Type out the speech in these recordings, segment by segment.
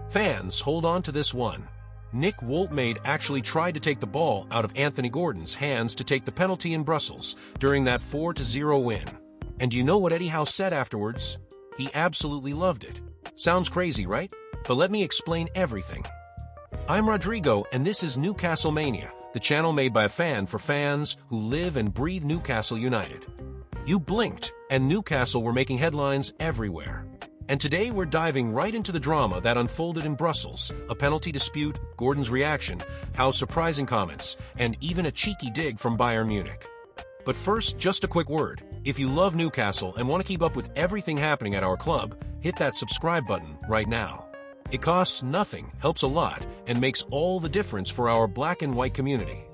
Fans, hold on to this one. Nick Woltemade actually tried to take the ball out of Anthony Gordon's hands to take the penalty in Brussels during that 4-0 win. And do you know what Eddie Howe said afterwards? He absolutely loved it. Sounds crazy, right? But let me explain everything. I'm Rodrigo, and this is Newcastle Mania, the channel made by a fan for fans who live and breathe Newcastle United. You blinked, and Newcastle were making headlines everywhere. And today we're diving right into the drama that unfolded in Brussels, a penalty dispute, Gordon's reaction, Howe's surprising comments, and even a cheeky dig from Bayern Munich. But first, just a quick word. If you love Newcastle and want to keep up with everything happening at our club, hit that subscribe button right now. It costs nothing, helps a lot, and makes all the difference for our black and white community.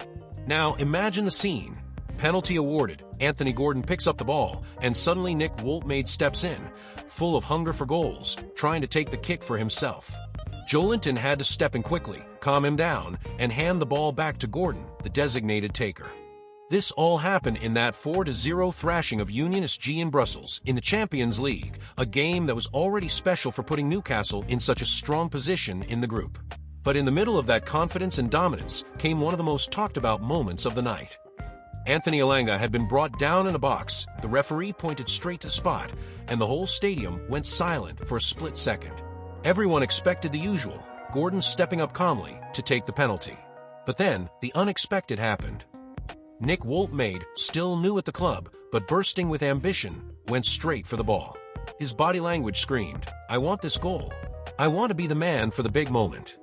Now, imagine the scene. Penalty awarded, Anthony Gordon picks up the ball, and suddenly Nick Woltemade steps in, full of hunger for goals, trying to take the kick for himself. JOELINTON had to step in quickly, calm him down, and hand the ball back to Gordon, the designated taker. This all happened in that 4-0 thrashing of Union SG in Brussels in the Champions League, a game that was already special for putting Newcastle in such a strong position in the group. But in the middle of that confidence and dominance came one of the most talked about moments of the night. Anthony Elanga had been brought down in a box, the referee pointed straight to the spot, and the whole stadium went silent for a split second. Everyone expected the usual, Gordon stepping up calmly to take the penalty. But then, the unexpected happened. Nick Woltemade, still new at the club, but bursting with ambition, went straight for the ball. His body language screamed, "I want this goal. I want to be the man for the big moment."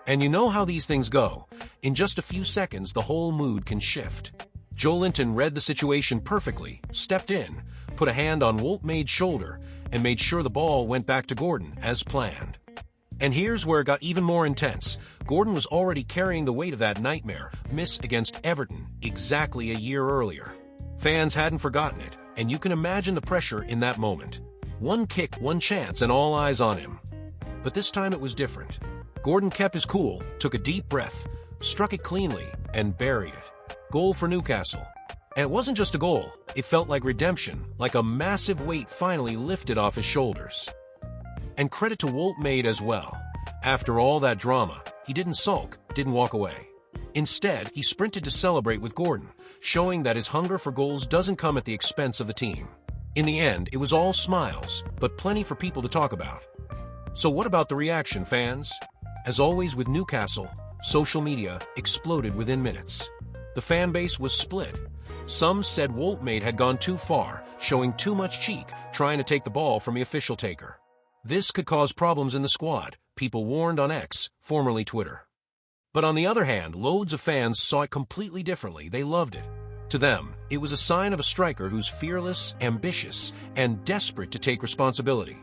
And you know how these things go. In just a few seconds, the whole mood can shift. JOELINTON read the situation perfectly, stepped in, put a hand on Woltemade's shoulder, and made sure the ball went back to Gordon as planned. And here's where it got even more intense. Gordon was already carrying the weight of that nightmare miss against Everton exactly a year earlier. Fans hadn't forgotten it, and you can imagine the pressure in that moment. One kick, one chance, and all eyes on him. But this time it was different. Gordon kept his cool, took a deep breath, struck it cleanly, and buried it. Goal for Newcastle. And it wasn't just a goal, it felt like redemption, like a massive weight finally lifted off his shoulders. And credit to Woltemade as well. After all that drama, he didn't sulk, didn't walk away. Instead, he sprinted to celebrate with Gordon, showing that his hunger for goals doesn't come at the expense of the team. In the end, it was all smiles, but plenty for people to talk about. So what about the reaction, fans? As always with Newcastle, social media exploded within minutes. The fan base was split. Some said Woltemade had gone too far, showing too much cheek, trying to take the ball from the official taker. This could cause problems in the squad, people warned on X, formerly Twitter. But on the other hand, loads of fans saw it completely differently. They loved it. To them, it was a sign of a striker who's fearless, ambitious, and desperate to take responsibility.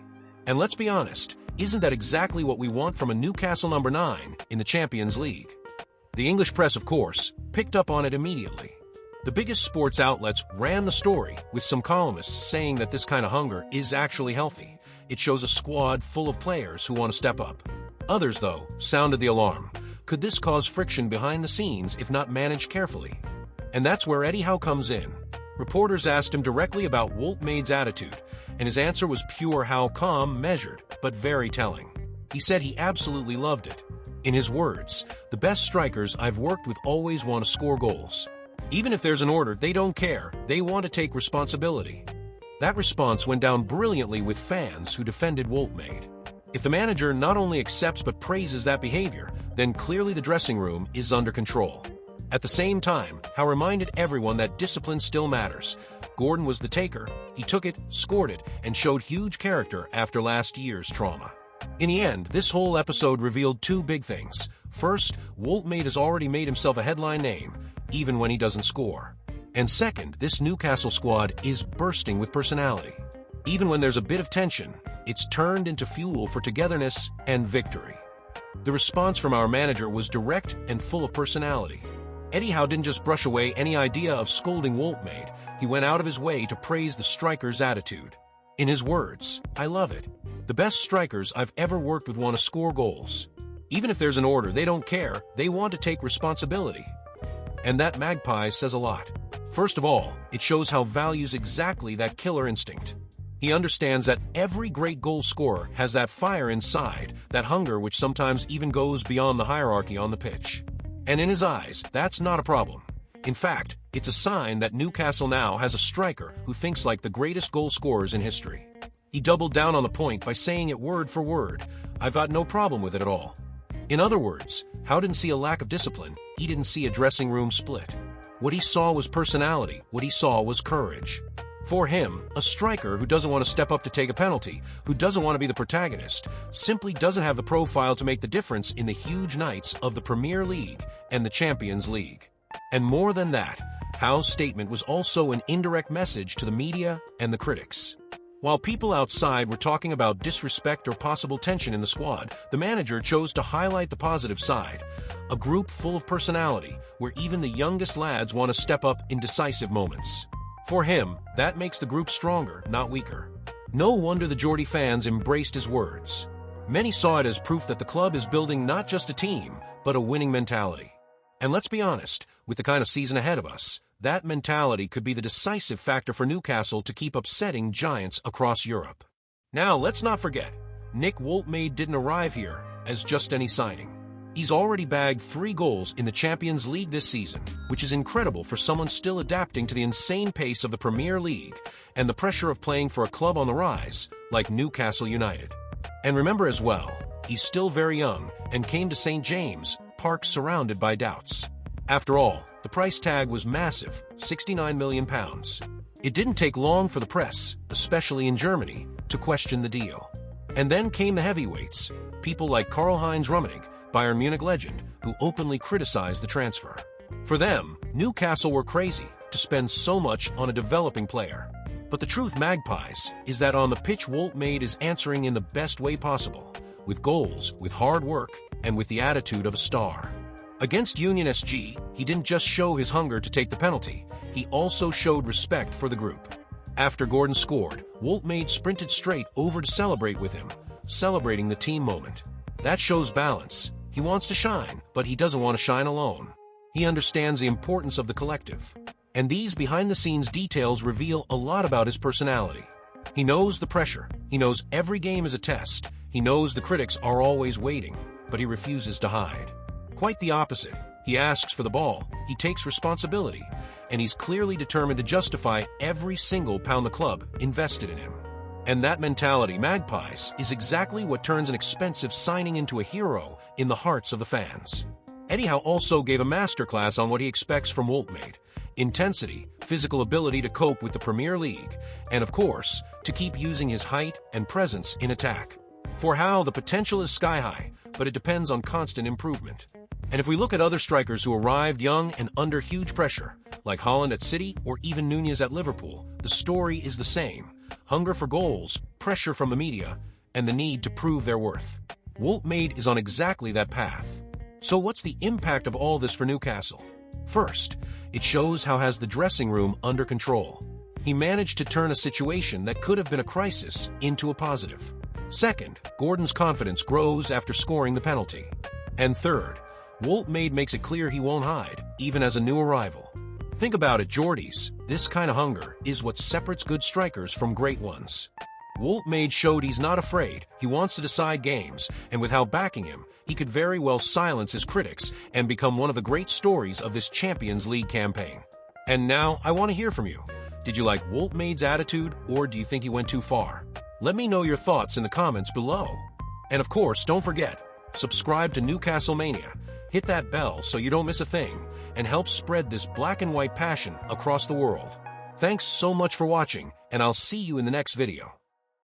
And let's be honest, isn't that exactly what we want from a Newcastle number 9 in the Champions League? The English press, of course, picked up on it immediately. The biggest sports outlets ran the story, with some columnists saying that this kind of hunger is actually healthy. It shows a squad full of players who want to step up. Others, though, sounded the alarm. Could this cause friction behind the scenes if not managed carefully? And that's where Eddie Howe comes in. Reporters asked him directly about Woltemade's attitude, and his answer was pure Howe, calm, measured, but very telling. He said he absolutely loved it. In his words, "The best strikers I've worked with always want to score goals. Even if there's an order, they don't care. They want to take responsibility." That response went down brilliantly with fans who defended Woltemade. If the manager not only accepts but praises that behavior, then clearly the dressing room is under control. At the same time, Howe reminded everyone that discipline still matters. Gordon was the taker, he took it, scored it, and showed huge character after last year's trauma. In the end, this whole episode revealed two big things. First, Woltemade has already made himself a headline name, even when he doesn't score. And second, this Newcastle squad is bursting with personality. Even when there's a bit of tension, it's turned into fuel for togetherness and victory. The response from our manager was direct and full of personality. Eddie Howe didn't just brush away any idea of scolding Woltemade, he went out of his way to praise the striker's attitude. In his words, "I love it. The best strikers I've ever worked with want to score goals. Even if there's an order, they don't care, they want to take responsibility." And that Magpies says a lot. First of all, it shows Howe values exactly that killer instinct. He understands that every great goal scorer has that fire inside, that hunger which sometimes even goes beyond the hierarchy on the pitch. And in his eyes, that's not a problem. In fact, it's a sign that Newcastle now has a striker who thinks like the greatest goal scorers in history. He doubled down on the point by saying it word for word. "I've got no problem with it at all." In other words, Howe didn't see a lack of discipline, he didn't see a dressing room split. What he saw was personality, what he saw was courage. For him, a striker who doesn't want to step up to take a penalty, who doesn't want to be the protagonist, simply doesn't have the profile to make the difference in the huge nights of the Premier League and the Champions League. And more than that, Howe's statement was also an indirect message to the media and the critics. While people outside were talking about disrespect or possible tension in the squad, the manager chose to highlight the positive side. A group full of personality, where even the youngest lads want to step up in decisive moments. For him, that makes the group stronger, not weaker. No wonder the Geordie fans embraced his words. Many saw it as proof that the club is building not just a team, but a winning mentality. And let's be honest, with the kind of season ahead of us, that mentality could be the decisive factor for Newcastle to keep upsetting giants across Europe. Now, let's not forget, Nick Woltemade didn't arrive here as just any signing. He's already bagged 3 goals in the Champions League this season, which is incredible for someone still adapting to the insane pace of the Premier League and the pressure of playing for a club on the rise like Newcastle United. And remember as well, he's still very young and came to St. James' Park surrounded by doubts. After all, the price tag was massive, £69 million. It didn't take long for the press, especially in Germany, to question the deal. And then came the heavyweights, people like Karl-Heinz Rummenigge, Bayern Munich legend, who openly criticized the transfer. For them, Newcastle were crazy to spend so much on a developing player. But the truth, Magpies, is that on the pitch Woltemade is answering in the best way possible, with goals, with hard work, and with the attitude of a star. Against Union SG, he didn't just show his hunger to take the penalty, he also showed respect for the group. After Gordon scored, Woltemade sprinted straight over to celebrate with him, celebrating the team moment. That shows balance. He wants to shine, but he doesn't want to shine alone. He understands the importance of the collective. And these behind-the-scenes details reveal a lot about his personality. He knows the pressure. He knows every game is a test. He knows the critics are always waiting, but he refuses to hide. Quite the opposite. He asks for the ball, he takes responsibility, and he's clearly determined to justify every single pound the club invested in him. And that mentality, Magpies, is exactly what turns an expensive signing into a hero in the hearts of the fans. Eddie Howe also gave a masterclass on what he expects from Woltemade: intensity, physical ability to cope with the Premier League, and of course, to keep using his height and presence in attack. For Howe, the potential is sky high, but it depends on constant improvement. And if we look at other strikers who arrived young and under huge pressure, like Haaland at City or even Nunez at Liverpool, the story is the same. Hunger for goals, pressure from the media, and the need to prove their worth. Woltemade is on exactly that path. So what's the impact of all this for Newcastle? First, it shows Howe has the dressing room under control. He managed to turn a situation that could have been a crisis into a positive. Second, Gordon's confidence grows after scoring the penalty. And third, Woltemade makes it clear he won't hide, even as a new arrival. Think about it, Geordies. This kind of hunger is what separates good strikers from great ones. Woltemade showed he's not afraid, he wants to decide games, and with Howe backing him, he could very well silence his critics and become one of the great stories of this Champions League campaign. And now, I want to hear from you. Did you like Woltemade's attitude, or do you think he went too far? Let me know your thoughts in the comments below. And of course, don't forget, subscribe to Newcastle Mania, hit that bell so you don't miss a thing, and help spread this black and white passion across the world. Thanks so much for watching, and I'll see you in the next video.